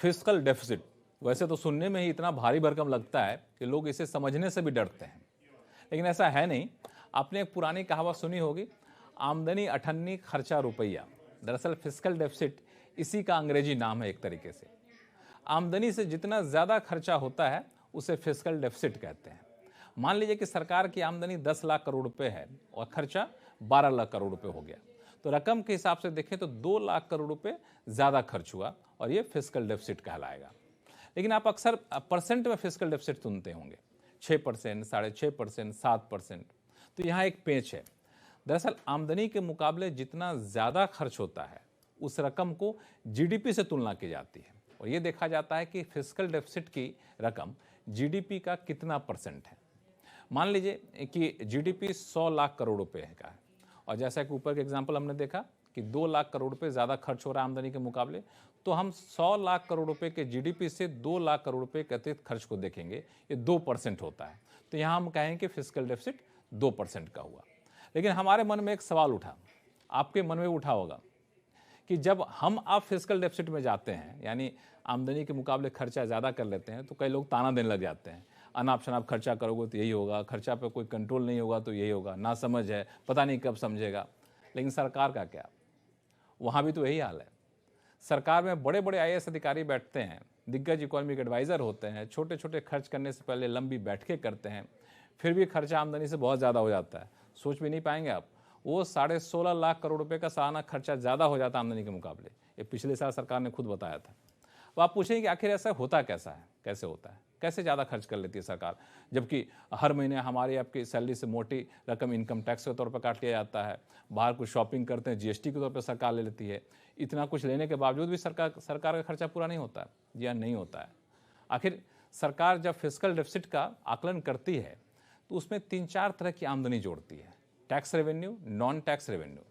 Fiscal deficit, वैसे तो सुनने में ही इतना भारी भरकम लगता है कि लोग इसे समझने से भी डरते हैं, लेकिन ऐसा है नहीं। आपने एक पुरानी कहावत सुनी होगी, आमदनी अठन्नी खर्चा रुपया। दरअसल फिस्कल डेफिसिट इसी का अंग्रेजी नाम है एक तरीके से। आमदनी से जितना ज़्यादा खर्चा होता है उसे फिस्कल डेफिसिट कहते हैं। मान लीजिए कि सरकार की आमदनी 10 लाख करोड़ रुपए है और खर्चा 12 लाख करोड़ रुपए हो गया, तो रकम के हिसाब से देखें तो 2 लाख करोड़ रुपए ज़्यादा खर्च हुआ और ये फिस्कल डेफिसिट कहलाएगा। लेकिन आप अक्सर परसेंट में फिस्कल डेफिसिट सुनते होंगे, 6%, 6.5%, 7%। तो यहाँ एक पेच है। दरअसल आमदनी के मुकाबले जितना ज़्यादा खर्च होता है उस रकम को जीडीपी से तुलना की जाती है और ये देखा जाता है कि फिस्कल डेफिसिट की रकम जीडीपी का कितना परसेंट है। मान लीजिए कि जीडीपी 100 लाख करोड़ रुपए का है और जैसा कि ऊपर के एग्जांपल हमने देखा कि 2 लाख करोड़ रुपए ज़्यादा खर्च हो रहा है आमदनी के मुकाबले, तो हम 100 लाख करोड़ रुपए के जीडीपी से 2 लाख करोड़ रुपए के अतिरिक्त खर्च को देखेंगे, ये 2% होता है। तो यहाँ हम कहें कि फिस्कल डेफिसिट 2% का हुआ। लेकिन हमारे मन में एक सवाल उठा, आपके मन में उठा होगा कि जब हम आप फिस्कल डेफिसिट में जाते हैं, यानी आमदनी के मुकाबले खर्चा ज़्यादा कर लेते हैं, तो कई लोग ताना देने लग जाते हैं, अनाप शनाप खर्चा करोगे तो यही होगा, खर्चा पे कोई कंट्रोल नहीं होगा तो यही होगा, ना समझ है, पता नहीं कब समझेगा। लेकिन सरकार का क्या, वहाँ भी तो यही हाल है। सरकार में बड़े बड़े आईएएस अधिकारी बैठते हैं, दिग्गज इकोनॉमिक एडवाइज़र होते हैं, छोटे छोटे खर्च करने से पहले लंबी बैठकें करते हैं, फिर भी खर्चा आमदनी से बहुत ज़्यादा हो जाता है। सोच भी नहीं पाएंगे आप, वो 16.5 लाख करोड़ रुपए का सालाना खर्चा ज़्यादा हो जाता है आमदनी के मुकाबले। ये पिछले साल सरकार ने खुद बताया था। तो आप पूछेंगे कि आखिर ऐसा होता कैसा है, कैसे होता है, कैसे ज़्यादा खर्च कर लेती है सरकार, जबकि हर महीने हमारी आपकी सैलरी से मोटी रकम इनकम टैक्स के तौर पर काट लिया जाता है, बाहर कुछ शॉपिंग करते हैं जीएसटी के तौर पर सरकार ले लेती है। इतना कुछ लेने के बावजूद भी सरकार का खर्चा पूरा नहीं होता है, जी हाँ, नहीं होता है। आखिर सरकार जब फिस्कल डेफिसिट का आकलन करती है तो उसमें 3-4 तरह की आमदनी जोड़ती है, tax revenue, non tax revenue,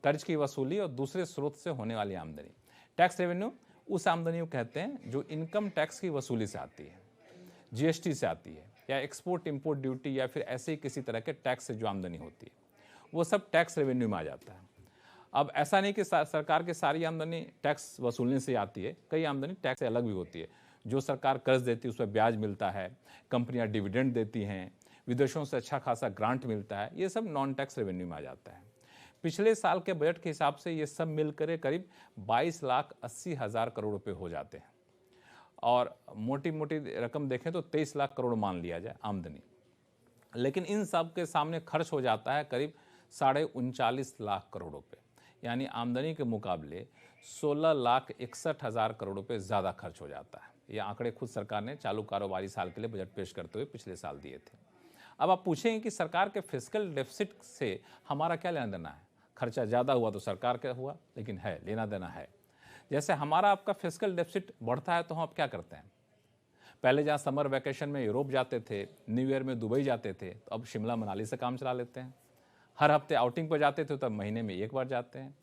कर्ज की वसूली और दूसरे स्रोत से होने वाली आमदनी। टैक्स रेवेन्यू उस आमदनी को कहते हैं जो इनकम टैक्स की वसूली से आती है, जीएसटी से आती है, या एक्सपोर्ट इंपोर्ट ड्यूटी या फिर ऐसे ही किसी तरह के टैक्स से जो आमदनी होती है, वो सब टैक्स रेवेन्यू में आ जाता है। अब ऐसा नहीं कि सरकार की सारी आमदनी टैक्स वसूलने से आती है, कई आमदनी टैक्स से अलग भी होती है। जो सरकार कर्ज देती है उस पर ब्याज मिलता है, कंपनियां डिविडेंड देती हैं, विदेशों से अच्छा खासा ग्रांट मिलता है, ये सब नॉन टैक्स रेवेन्यू में आ जाता है। पिछले साल के बजट के हिसाब से ये सब मिलकर करीब 22,80,000 करोड़ रुपए हो जाते हैं और मोटी मोटी रकम देखें तो 23 लाख करोड़ मान लिया जाए आमदनी। लेकिन इन सब के सामने खर्च हो जाता है करीब 39.5 लाख करोड़ रुपए, यानी आमदनी के मुकाबले 16,61,000 करोड़ रुपए ज़्यादा खर्च हो जाता है। ये आंकड़े खुद सरकार ने चालू कारोबारी साल के लिए बजट पेश करते हुए पिछले साल दिए थे। अब आप पूछेंगे कि सरकार के फिस्कल डेफिसिट से हमारा क्या लेना देना है, खर्चा ज़्यादा हुआ तो सरकार का हुआ, लेकिन है लेना देना है। जैसे हमारा आपका फिस्कल डेफिसिट बढ़ता है तो हम अब क्या करते हैं, पहले जहाँ समर वैकेशन में यूरोप जाते थे, न्यू ईयर में दुबई जाते थे, तो अब शिमला मनाली से काम चला लेते हैं। हर हफ्ते आउटिंग पर जाते थे तब महीने में एक बार जाते हैं,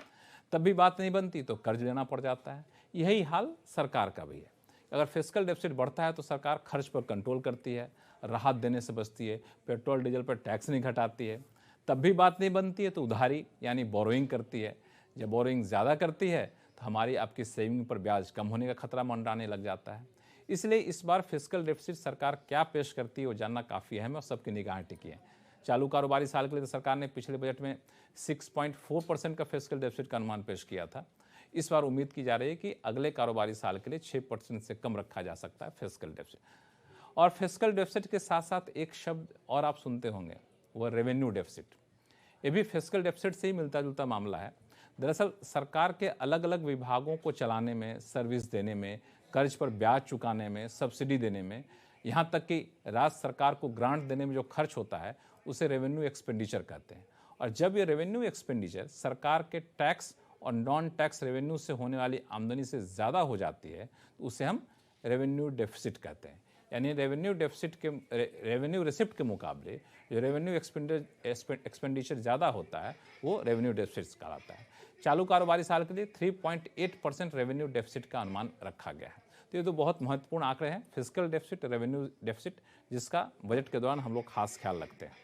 तब भी बात नहीं बनती तो कर्ज लेना पड़ जाता है। यही हाल सरकार का भी है। अगर फिस्कल डेफिसिट बढ़ता है तो सरकार खर्च पर कंट्रोल करती है, राहत देने से बचती है, पेट्रोल डीजल पर टैक्स नहीं घटाती है, तब भी बात नहीं बनती है तो उधारी यानी बोरोइंग करती है। जब बोरोइंग ज़्यादा करती है तो हमारी आपकी सेविंग पर ब्याज कम होने का खतरा मंडराने लग जाता है। इसलिए इस बार फिस्कल डेफिसिट सरकार क्या पेश करती है वो जानना काफ़ी अहम है और सबकी निगाहें टिकी हैं। चालू कारोबारी साल के लिए तो सरकार ने पिछले बजट में 6.4% का फिस्कल डेफिसिट का अनुमान पेश किया था। इस बार उम्मीद की जा रही है कि अगले कारोबारी साल के लिए 6% से कम रखा जा सकता है फिस्कल डेफिसिट। और फिस्कल डेफिसिट के साथ साथ एक शब्द और आप सुनते होंगे, वह रेवेन्यू डेफिसिट। ये भी फिस्कल डेफिसिट से ही मिलता जुलता मामला है। दरअसल सरकार के अलग अलग विभागों को चलाने में, सर्विस देने में, कर्ज पर ब्याज चुकाने में, सब्सिडी देने में, यहाँ तक कि राज्य सरकार को ग्रांट देने में जो खर्च होता है उसे रेवेन्यू एक्सपेंडिचर कहते हैं। और जब ये रेवेन्यू एक्सपेंडिचर सरकार के टैक्स और नॉन टैक्स रेवेन्यू से होने वाली आमदनी से ज़्यादा हो जाती है तो उसे हम रेवेन्यू डेफिसिट कहते हैं। यानी रेवेन्यू डेफिसिट के रेवेन्यू रिसिप्ट के मुकाबले जो रेवेन्यू एक्सपेंडिचर ज़्यादा होता है वो रेवेन्यू डेफिसिट कहलाता है। चालू कारोबारी साल के लिए 3.8% रेवेन्यू डेफिसिट का अनुमान रखा गया है। तो ये तो बहुत महत्वपूर्ण आंकड़े हैं, फिस्कल डेफिसिट, रेवेन्यू डेफिसिट, जिसका बजट के दौरान हम लोग खास ख्याल रखते हैं।